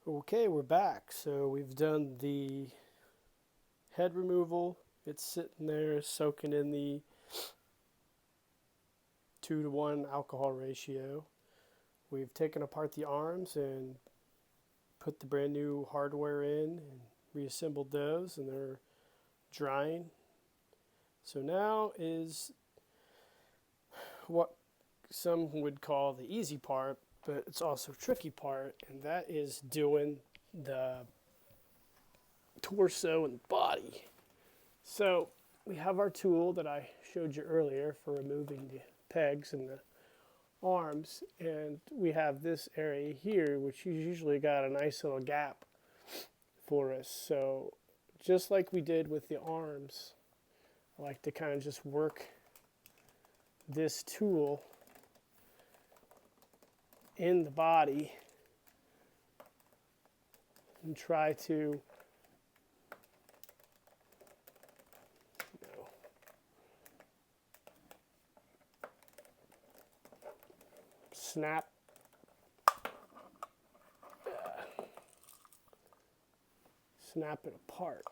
Okay, we're back. So we've done the head removal. It's sitting there soaking in the 2-to-1 alcohol ratio. We've taken apart the arms and put the brand new hardware in and reassembled those, and they're drying. So now is what some would call the easy part, but it's also tricky part, and that is doing the torso and body. So we have our tool that I showed you earlier for removing the pegs and the arms, and we have this area here which usually got a nice little gap for us. So just like we did with the arms, I like to kind of just work this tool in the body and try to snap it apart.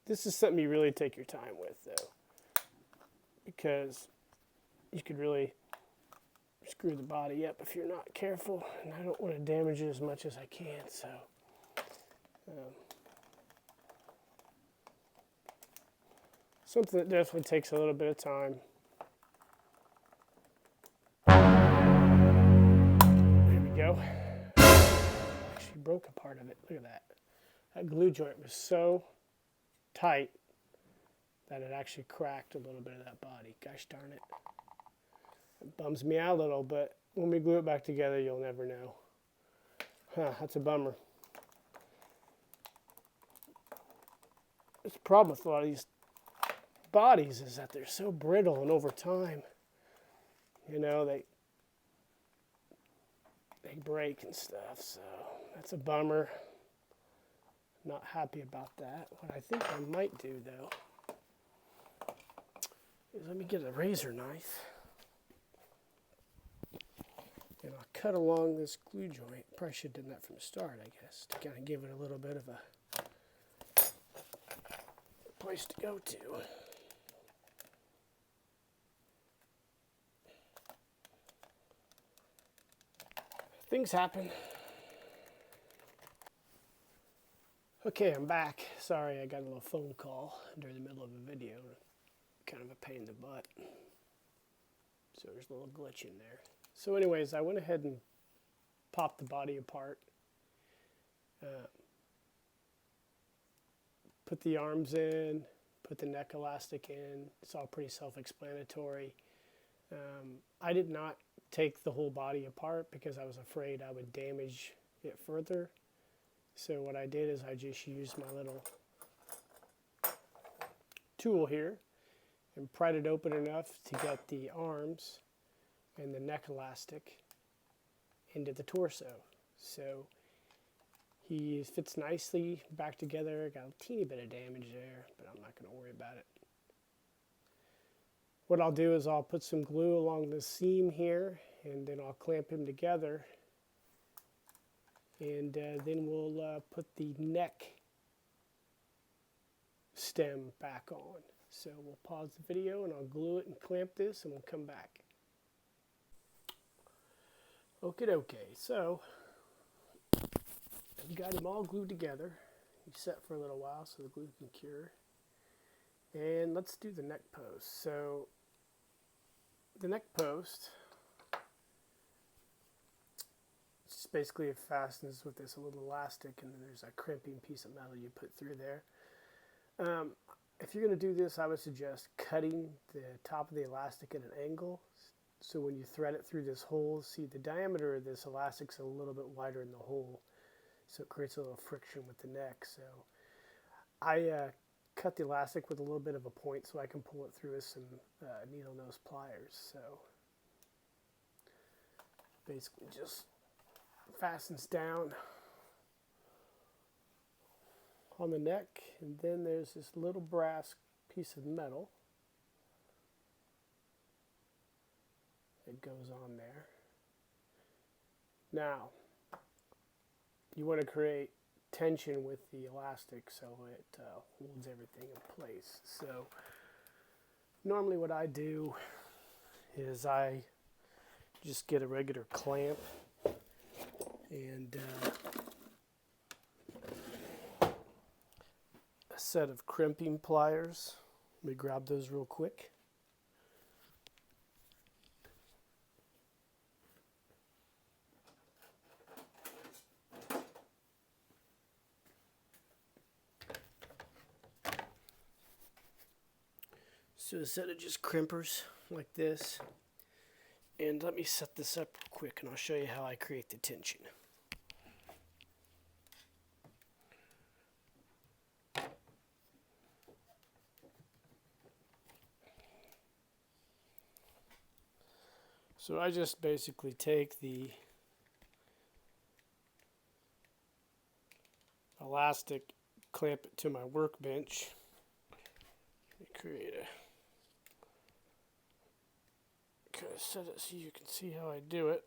This is something you really take your time with, though, because you could really screw the body up if you're not careful, and I don't want to damage it as much as I can. So something that definitely takes a little bit of time. There we go. Actually broke a part of it. Look at that. That glue joint was so tight that it actually cracked a little bit of that body. Gosh darn it. It bums me out a little, but when we glue it back together, you'll never know. That's a bummer. It's the problem with a lot of these bodies is that they're so brittle, and over time, you know, they break and stuff. So that's a bummer. Not happy about that. What I think I might do, though, is let me get a razor knife, and I'll cut along this glue joint. Probably should have done that from the start, I guess, to kind of give it a little bit of a place to go to. Things happen. Okay, I'm back. Sorry, I got a little phone call during the middle of a video. Kind of a pain in the butt. So there's a little glitch in there. So anyways, I went ahead and popped the body apart. Put the arms in, put the neck elastic in. It's all pretty self-explanatory. I did not take the whole body apart because I was afraid I would damage it further. So what I did is I just used my little tool here and pried it open enough to get the arms and the neck elastic into the torso. So he fits nicely back together. Got a teeny bit of damage there, but I'm not going to worry about it. What I'll do is I'll put some glue along the seam here, and then I'll clamp him together. And then we'll put the neck stem back on. So we'll pause the video and I'll glue it and clamp this, and we'll come back. Okay, so I've got him all glued together. He's set for a little while so the glue can cure. And let's do the neck post. So the neck post just basically it fastens with this little elastic, and then there's a crimping piece of metal you put through there. If you're going to do this, I would suggest cutting the top of the elastic at an angle. So when you thread it through this hole, see the diameter of this elastic's a little bit wider in the hole, so it creates a little friction with the neck. So I cut the elastic with a little bit of a point so I can pull it through with some needle nose pliers. So basically just fastens down on the neck, and then there's this little brass piece of metal that goes on there. Now, you want to create tension with the elastic so it holds everything in place. So normally what I do is I just get a regular clamp and a set of crimping pliers. Let me grab those real quick. So a set of just crimpers like this. And let me set this up real quick and I'll show you how I create the tension. So I just basically take the elastic, clamp it to my workbench, create a kind of set it so you can see how I do it.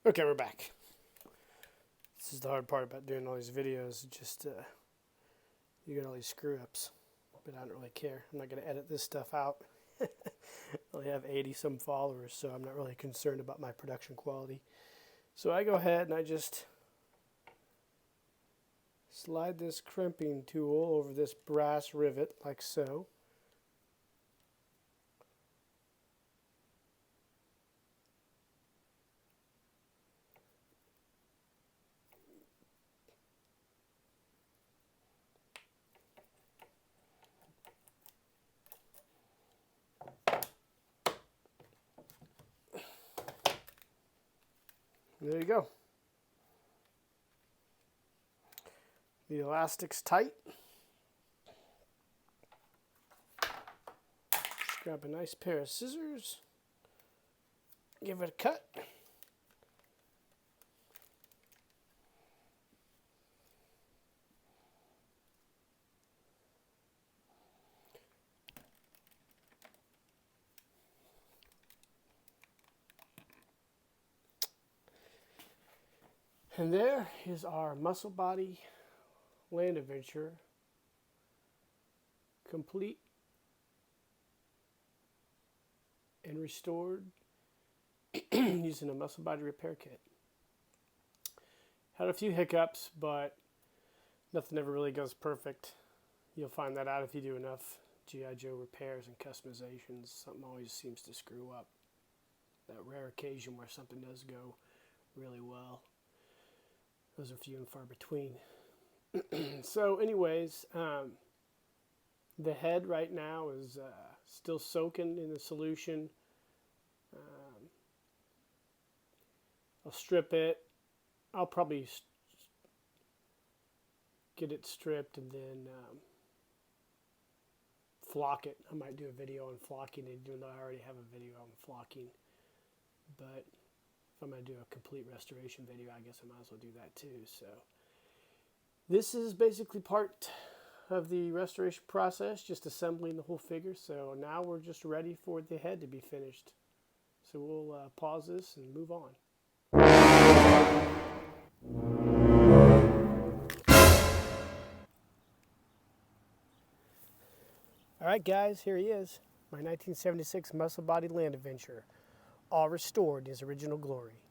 Okay, we're back. This is the hard part about doing all these videos. Just you get all these screw ups, but I don't really care. I'm not going to edit this stuff out. I only have 80 some followers, so I'm not really concerned about my production quality. So I go ahead and I just slide this crimping tool over this brass rivet like so. There you go. The elastic's tight. Just grab a nice pair of scissors. Give it a cut. And there is our Muscle Body Land Adventure, complete and restored using a muscle body repair kit. Had a few hiccups, but nothing ever really goes perfect. You'll find that out if you do enough G.I. Joe repairs and customizations. Something always seems to screw up. That rare occasion where something does go really well. Those are few and far between. So anyways, the head right now is still soaking in the solution. I'll strip it. I'll probably get it stripped and then flock it. I might do a video on flocking it, even though I already have a video on flocking. But if I'm going to do a complete restoration video, I guess I might as well do that too. So this is basically part of the restoration process, just assembling the whole figure. So now we're just ready for the head to be finished. So we'll pause this and move on. Alright guys, here he is. My 1976 Muscle Body Land Adventure, all restored in his original glory.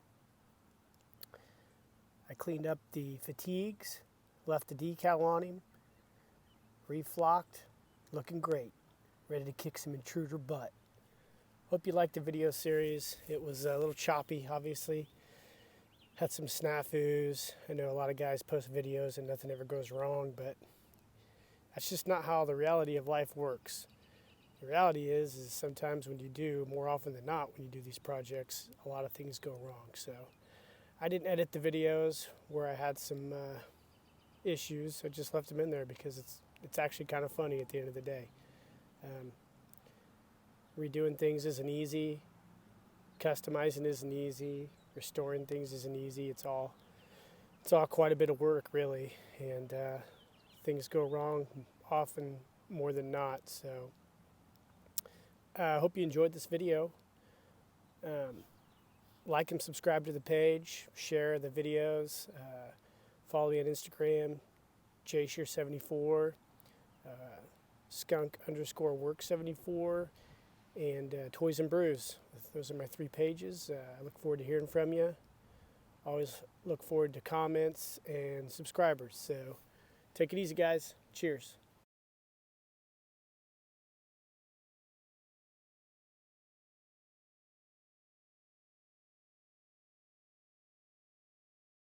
I cleaned up the fatigues, left the decal on him, reflocked, looking great, ready to kick some intruder butt. Hope you liked the video series. It was a little choppy, obviously. Had some snafus. I know a lot of guys post videos and nothing ever goes wrong, but that's just not how the reality of life works. The reality is sometimes when you do, more often than not, when you do these projects, a lot of things go wrong. So I didn't edit the videos where I had some issues. I just left them in there because it's actually kind of funny at the end of the day. Redoing things isn't easy. Customizing isn't easy. Restoring things isn't easy. It's all quite a bit of work, really. And things go wrong, often more than not. So I hope you enjoyed this video. Like and subscribe to the page, share the videos, follow me on Instagram, jshear74, skunk_work74, and Toys and Brews. Those are my 3 pages. I look forward to hearing from you. Always look forward to comments and subscribers. So take it easy, guys. Cheers.